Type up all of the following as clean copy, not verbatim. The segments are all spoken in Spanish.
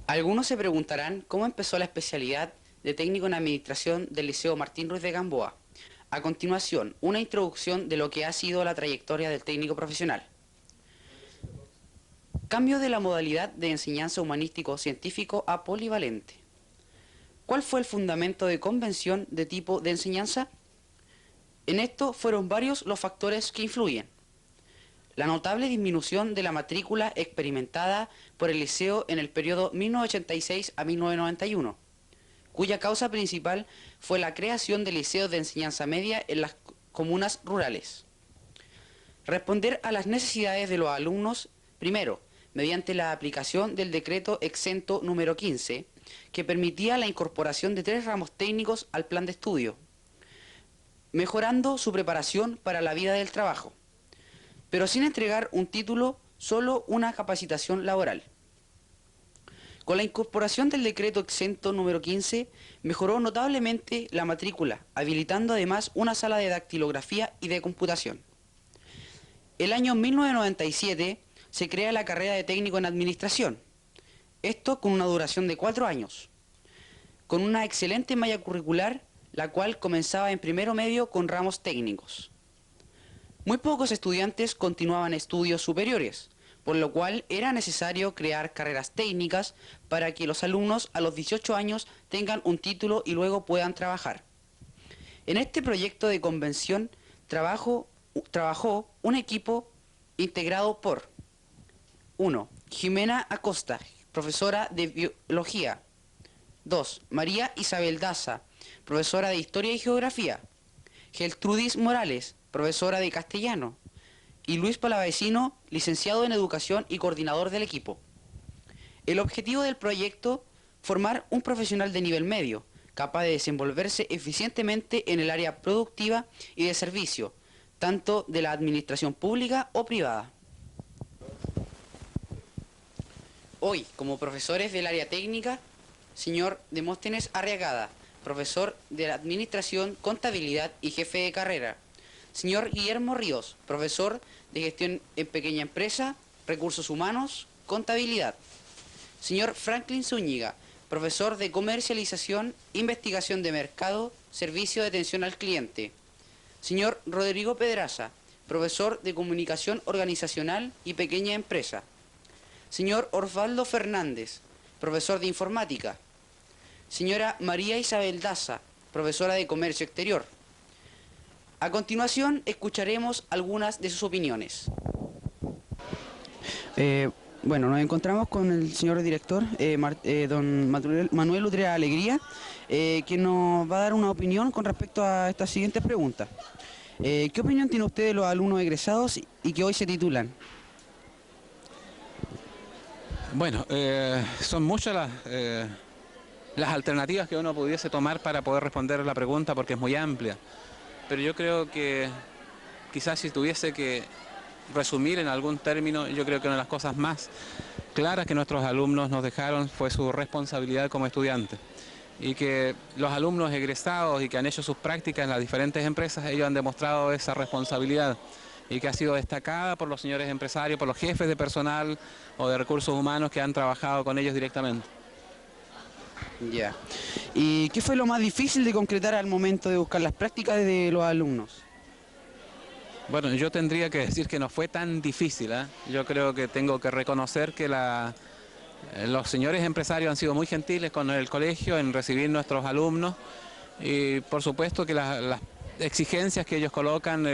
Algunos se preguntarán cómo empezó la especialidad de técnico en administración del Liceo Martín Ruiz de Gamboa. A continuación, una introducción de lo que ha sido la trayectoria del técnico profesional. Cambio de la modalidad de enseñanza humanístico-científico a polivalente. ¿Cuál fue el fundamento de convención de tipo de enseñanza? En esto fueron varios los factores que influyen. La notable disminución de la matrícula experimentada por el liceo en el periodo 1986 a 1991, cuya causa principal fue la creación de liceos de enseñanza media en las comunas rurales. Responder a las necesidades de los alumnos, primero, mediante la aplicación del decreto exento número 15, que permitía la incorporación de 3 ramos técnicos al plan de estudio, mejorando su preparación para la vida del trabajo, pero sin entregar un título, solo una capacitación laboral. Con la incorporación del decreto exento número 15, mejoró notablemente la matrícula, habilitando además una sala de dactilografía y de computación. El año 1997 se crea la carrera de técnico en administración, esto con una duración de 4 años, con una excelente malla curricular, la cual comenzaba en primero medio con ramos técnicos. Muy pocos estudiantes continuaban estudios superiores, por lo cual era necesario crear carreras técnicas para que los alumnos a los 18 años tengan un título y luego puedan trabajar. En este proyecto de convención trabajó un equipo integrado por 1. Jimena Acosta, profesora de Biología. 2. María Isabel Daza, profesora de Historia y Geografía. Geltrudis Morales, profesora de Castellano. Y Luis Palavecino, licenciado en Educación y coordinador del equipo. El objetivo del proyecto, formar un profesional de nivel medio, capaz de desenvolverse eficientemente en el área productiva y de servicio, tanto de la administración pública o privada. Hoy, como profesores del área técnica, señor Demóstenes Arriagada, profesor de la Administración, Contabilidad y jefe de carrera. Señor Guillermo Ríos, profesor de Gestión en Pequeña Empresa, Recursos Humanos, Contabilidad. Señor Franklin Zúñiga, profesor de Comercialización, Investigación de Mercado, Servicio de Atención al Cliente. Señor Rodrigo Pedraza, profesor de Comunicación Organizacional y Pequeña Empresa. Señor Osvaldo Fernández, profesor de Informática. Señora María Isabel Daza, profesora de Comercio Exterior. A continuación, escucharemos algunas de sus opiniones. Bueno, nos encontramos con el señor director, don Manuel Utrea Alegría, quien nos va a dar una opinión con respecto a estas siguientes preguntas. ¿Qué opinión tiene usted de los alumnos egresados y que hoy se titulan? Bueno, son muchas las alternativas que uno pudiese tomar para poder responder la pregunta porque es muy amplia. Pero yo creo que quizás si tuviese que resumir en algún término, yo creo que una de las cosas más claras que nuestros alumnos nos dejaron fue su responsabilidad como estudiantes. Y que los alumnos egresados y que han hecho sus prácticas en las diferentes empresas, ellos han demostrado esa responsabilidad y que ha sido destacada por los señores empresarios, por los jefes de personal o de recursos humanos que han trabajado con ellos directamente. Ya. ¿Y qué fue lo más difícil de concretar al momento de buscar las prácticas de los alumnos? Bueno, yo tendría que decir que no fue tan difícil, ¿eh? Yo creo que tengo que reconocer que los señores empresarios han sido muy gentiles con el colegio en recibir nuestros alumnos y por supuesto que las exigencias que ellos colocan,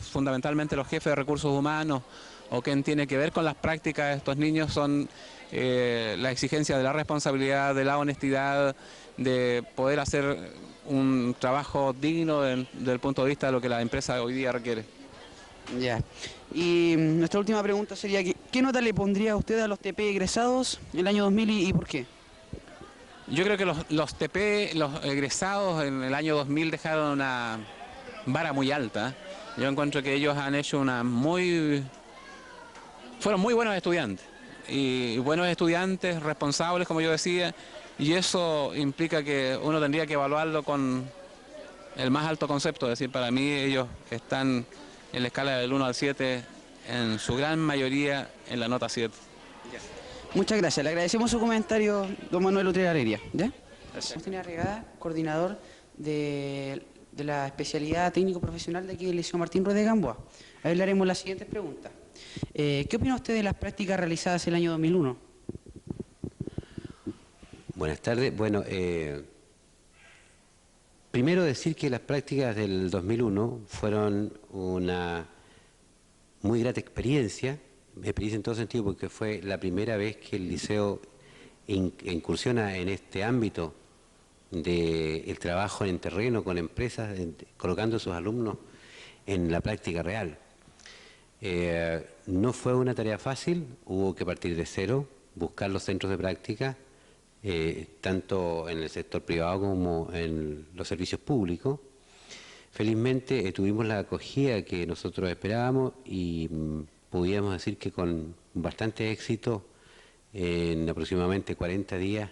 fundamentalmente los jefes de recursos humanos o quien tiene que ver con las prácticas de estos niños son la exigencia de la responsabilidad, de la honestidad, de poder hacer un trabajo digno desde el punto de vista de lo que la empresa hoy día requiere. Ya. Y nuestra última pregunta sería, ¿qué nota le pondría usted a los TP egresados el año 2000 y por qué? Yo creo que los TP, los egresados en el año 2000 dejaron una vara muy alta. Yo encuentro que ellos han hecho fueron muy buenos estudiantes. Y buenos estudiantes, responsables, como yo decía, y eso implica que uno tendría que evaluarlo con el más alto concepto, es decir, para mí ellos están en la escala del 1 al 7, en su gran mayoría en la nota 7. Muchas gracias. Le agradecemos su comentario, don Manuel Utrera Alegría. ¿Ya? Gracias. Agustín Regada, coordinador de la especialidad técnico profesional de aquí del Liceo Martín Ruiz de Gamboa. Ahí le haremos las siguientes preguntas. ¿Qué opina usted de las prácticas realizadas el año 2001? Buenas tardes. Bueno, primero decir que las prácticas del 2001 fueron una muy grata experiencia en todo sentido, porque fue la primera vez que el liceo incursiona en este ámbito del trabajo en terreno con empresas, colocando a sus alumnos en la práctica real. No fue una tarea fácil, hubo que partir de cero, buscar los centros de práctica, tanto en el sector privado como en los servicios públicos. Felizmente tuvimos la acogida que nosotros esperábamos y podíamos decir que con bastante éxito, en aproximadamente 40 días,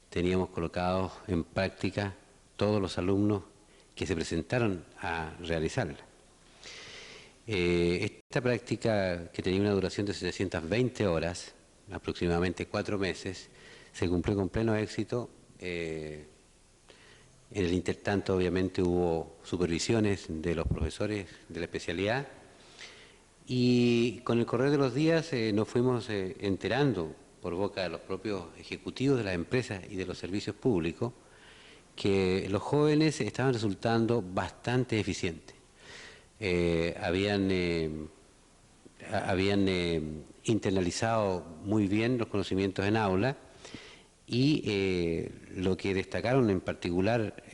teníamos colocados en práctica todos los alumnos que se presentaron a realizarla. Esta práctica, que tenía una duración de 720 horas, aproximadamente 4 meses, se cumplió con pleno éxito. En el intertanto, obviamente, hubo supervisiones de los profesores de la especialidad y con el correr de los días nos fuimos enterando por boca de los propios ejecutivos de las empresas y de los servicios públicos que los jóvenes estaban resultando bastante eficientes. Habían internalizado muy bien los conocimientos en aula y lo que destacaron en particular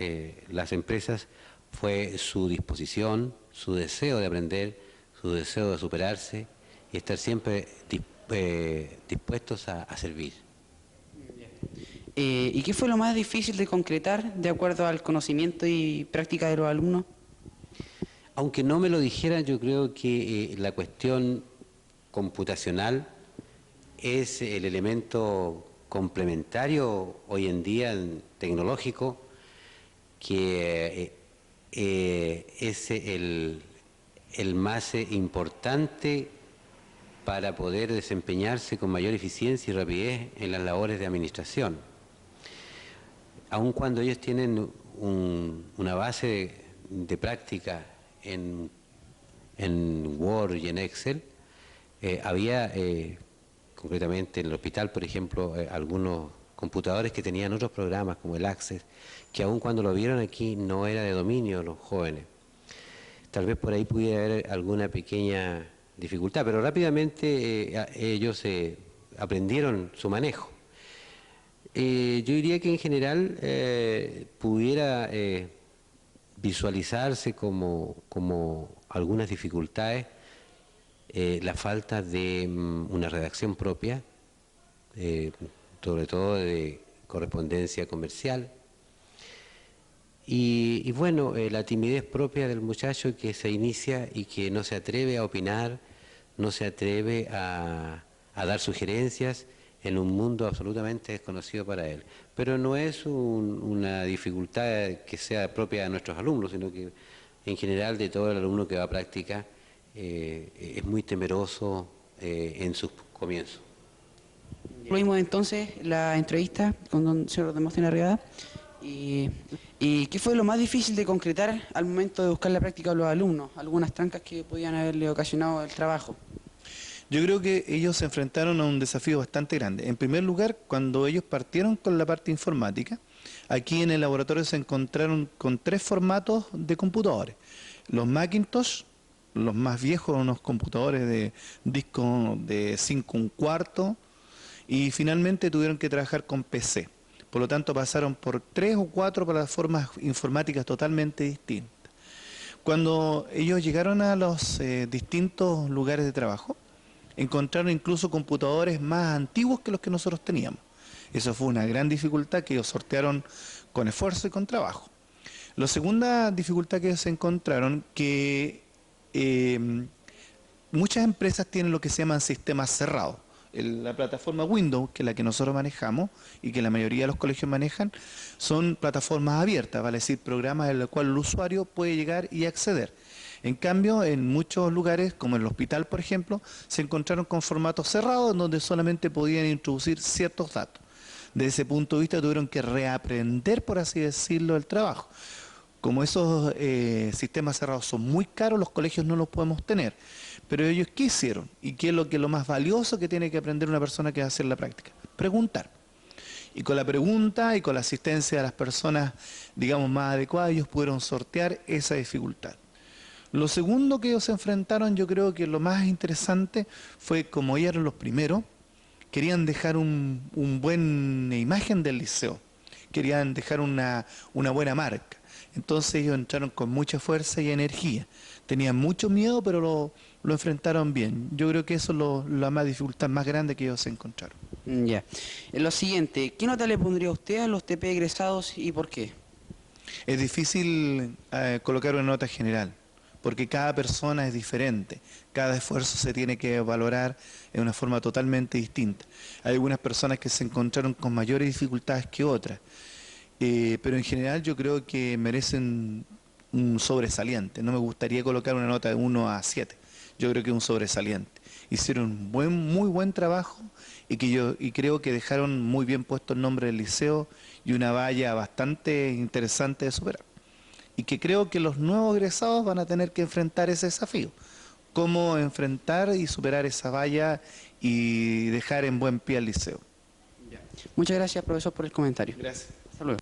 las empresas fue su disposición, su deseo de aprender, su deseo de superarse y estar siempre dispuestos a servir. ¿Y qué fue lo más difícil de concretar de acuerdo al conocimiento y práctica de los alumnos? Aunque no me lo dijeran, yo creo que la cuestión computacional es el elemento complementario hoy en día tecnológico que es el más importante para poder desempeñarse con mayor eficiencia y rapidez en las labores de administración. Aun cuando ellos tienen una base de práctica en Word y en Excel, había concretamente en el hospital, por ejemplo, algunos computadores que tenían otros programas como el Access, que aun cuando lo vieron aquí no era de dominio de los jóvenes. Tal vez por ahí pudiera haber alguna pequeña dificultad, pero rápidamente ellos aprendieron su manejo. Yo diría que en general pudiera visualizarse como algunas dificultades la falta de una redacción propia, sobre todo de correspondencia comercial, y bueno, la timidez propia del muchacho que se inicia y que no se atreve a opinar, no se atreve a dar sugerencias en un mundo absolutamente desconocido para él. Pero no es una dificultad que sea propia de nuestros alumnos, sino que en general de todo el alumno que va a práctica es muy temeroso en sus comienzos. Concluimos entonces la entrevista con don señor Demóstenes Arriagada. ¿Y qué fue lo más difícil de concretar al momento de buscar la práctica de los alumnos? Algunas trancas que podían haberle ocasionado el trabajo. Yo creo que ellos se enfrentaron a un desafío bastante grande. En primer lugar, cuando ellos partieron con la parte informática, aquí en el laboratorio se encontraron con 3 formatos de computadores. Los Macintosh, los más viejos, unos computadores de disco de 5 1/4, y finalmente tuvieron que trabajar con PC. Por lo tanto, pasaron por 3 o 4 plataformas informáticas totalmente distintas. Cuando ellos llegaron a los distintos lugares de trabajo, encontraron incluso computadores más antiguos que los que nosotros teníamos. Eso fue una gran dificultad que ellos sortearon con esfuerzo y con trabajo. La segunda dificultad que se encontraron, que muchas empresas tienen lo que se llaman sistemas cerrados. La plataforma Windows, que es la que nosotros manejamos y que la mayoría de los colegios manejan, son plataformas abiertas, vale decir, programas en los cuales el usuario puede llegar y acceder. En cambio, en muchos lugares, como el hospital, por ejemplo, se encontraron con formatos cerrados en donde solamente podían introducir ciertos datos. Desde ese punto de vista tuvieron que reaprender, por así decirlo, el trabajo. Como esos sistemas cerrados son muy caros, los colegios no los podemos tener. Pero ellos, ¿qué hicieron? ¿Y qué es lo más valioso que tiene que aprender una persona que va a hacer la práctica? Preguntar. Y con la pregunta y con la asistencia de las personas, digamos, más adecuadas, ellos pudieron sortear esa dificultad. Lo segundo que ellos se enfrentaron, yo creo que lo más interesante fue, como ellos eran los primeros, querían dejar una buena imagen del liceo, querían dejar una buena marca. Entonces ellos entraron con mucha fuerza y energía. Tenían mucho miedo, pero lo enfrentaron bien. Yo creo que eso es la más dificultad más grande que ellos se encontraron. Ya. Lo siguiente, ¿qué nota le pondría usted a los TP egresados y por qué? Es difícil colocar una nota general, porque cada persona es diferente, cada esfuerzo se tiene que valorar de una forma totalmente distinta. Hay algunas personas que se encontraron con mayores dificultades que otras, pero en general yo creo que merecen un sobresaliente. No me gustaría colocar una nota de 1 a 7, yo creo que un sobresaliente. Hicieron muy buen trabajo y creo que dejaron muy bien puesto el nombre del liceo y una valla bastante interesante de superar. Y que creo que los nuevos egresados van a tener que enfrentar ese desafío. Cómo enfrentar y superar esa valla y dejar en buen pie al liceo. Muchas gracias, profesor, por el comentario. Gracias. Hasta luego.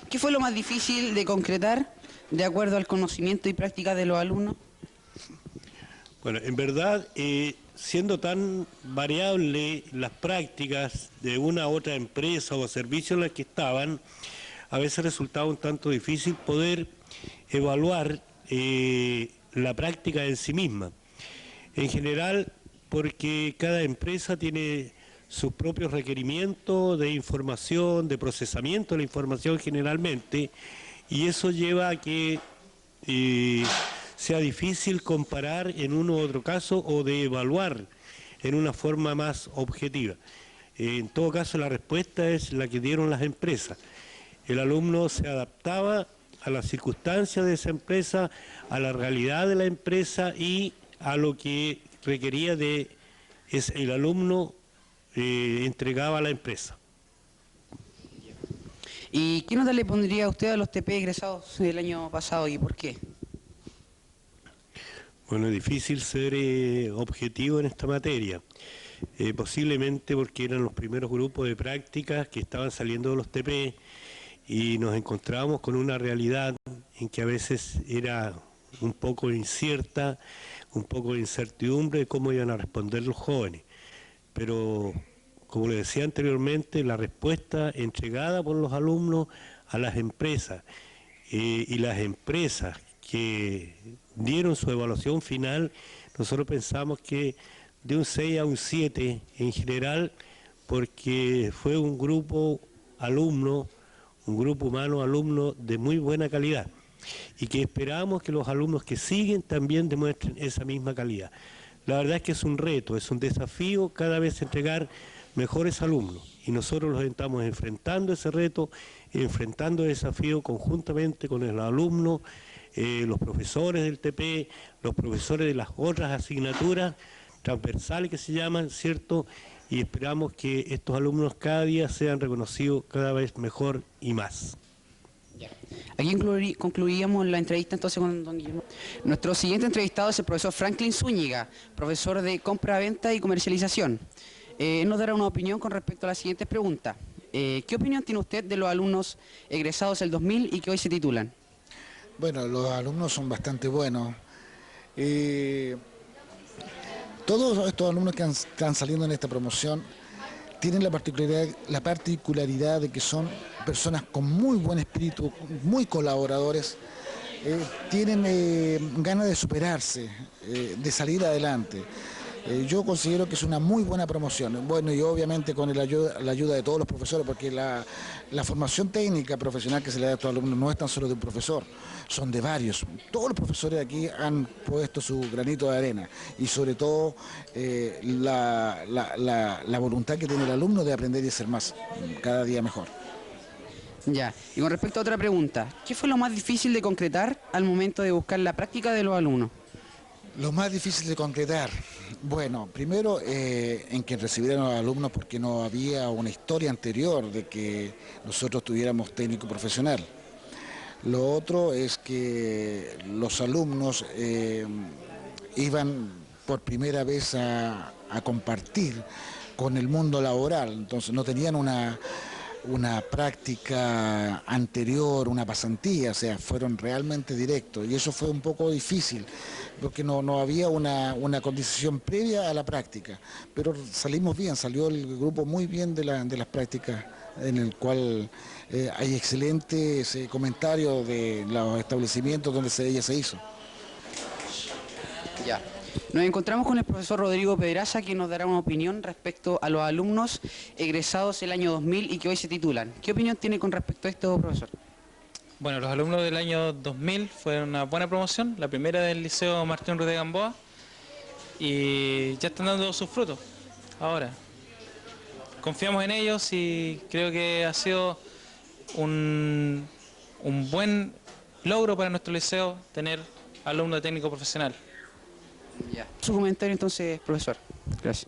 ¿Qué fue lo más difícil de concretar de acuerdo al conocimiento y práctica de los alumnos? Bueno, en verdad, siendo tan variable las prácticas de una u otra empresa o servicio en las que estaban, a veces resultaba un tanto difícil poder evaluar la práctica en sí misma. En general, porque cada empresa tiene sus propios requerimientos de información, de procesamiento de la información generalmente, y eso lleva a que sea difícil comparar en uno u otro caso o de evaluar en una forma más objetiva. En todo caso, la respuesta es la que dieron las empresas. El alumno se adaptaba a las circunstancias de esa empresa, a la realidad de la empresa y a lo que requería el alumno entregaba a la empresa. ¿Y qué nota le pondría usted a los TP egresados del año pasado y por qué? Bueno, es difícil ser objetivo en esta materia, posiblemente porque eran los primeros grupos de prácticas que estaban saliendo de los TP y nos encontrábamos con una realidad en que a veces era un poco incierta, un poco de incertidumbre de cómo iban a responder los jóvenes. Pero, como le decía anteriormente, la respuesta entregada por los alumnos a las empresas y las empresas que dieron su evaluación final, nosotros pensamos que de un 6 a un 7 en general, porque fue un grupo alumno, un grupo humano alumno de muy buena calidad y que esperamos que los alumnos que siguen también demuestren esa misma calidad. La verdad es que es un reto, es un desafío cada vez entregar mejores alumnos y nosotros los estamos enfrentando ese reto, enfrentando el desafío conjuntamente con el alumno, los profesores del TP, los profesores de las otras asignaturas transversales que se llaman, ¿cierto? Y esperamos que estos alumnos cada día sean reconocidos cada vez mejor y más. Aquí concluiríamos la entrevista entonces con don Guillermo. Nuestro siguiente entrevistado es el profesor Franklin Zúñiga, profesor de compra, venta y comercialización. Él nos dará una opinión con respecto a las siguientes preguntas. ¿Qué opinión tiene usted de los alumnos egresados del 2000 y que hoy se titulan? Bueno, los alumnos son bastante buenos. Todos estos alumnos que están saliendo en esta promoción tienen la particularidad de que son personas con muy buen espíritu, muy colaboradores, tienen ganas de superarse, de salir adelante. Yo considero que es una muy buena promoción. Bueno, y obviamente con la ayuda de todos los profesores, porque la formación técnica profesional que se le da a estos alumnos no es tan solo de un profesor, son de varios. Todos los profesores de aquí han puesto su granito de arena y sobre todo la voluntad que tiene el alumno de aprender y ser más, cada día mejor. Ya, y con respecto a otra pregunta, ¿qué fue lo más difícil de concretar al momento de buscar la práctica de los alumnos? Lo más difícil de concretar, bueno, primero en que recibieran a los alumnos porque no había una historia anterior de que nosotros tuviéramos técnico profesional. Lo otro es que los alumnos iban por primera vez a compartir con el mundo laboral, entonces no tenían una práctica anterior, una pasantía, o sea, fueron realmente directos y eso fue un poco difícil porque no había una condición previa a la práctica, pero salimos bien, salió el grupo muy bien de las prácticas en el cual hay excelentes comentarios de los establecimientos donde ella se hizo. Ya. Nos encontramos con el profesor Rodrigo Pedraza, que nos dará una opinión respecto a los alumnos egresados el año 2000 y que hoy se titulan. ¿Qué opinión tiene con respecto a esto, profesor? Bueno, los alumnos del año 2000 fue una buena promoción, la primera del Liceo Martín Ruiz de Gamboa, y ya están dando sus frutos ahora. Confiamos en ellos y creo que ha sido un buen logro para nuestro liceo tener alumnos de técnico profesional. Ya. Su comentario entonces, profesor. Gracias.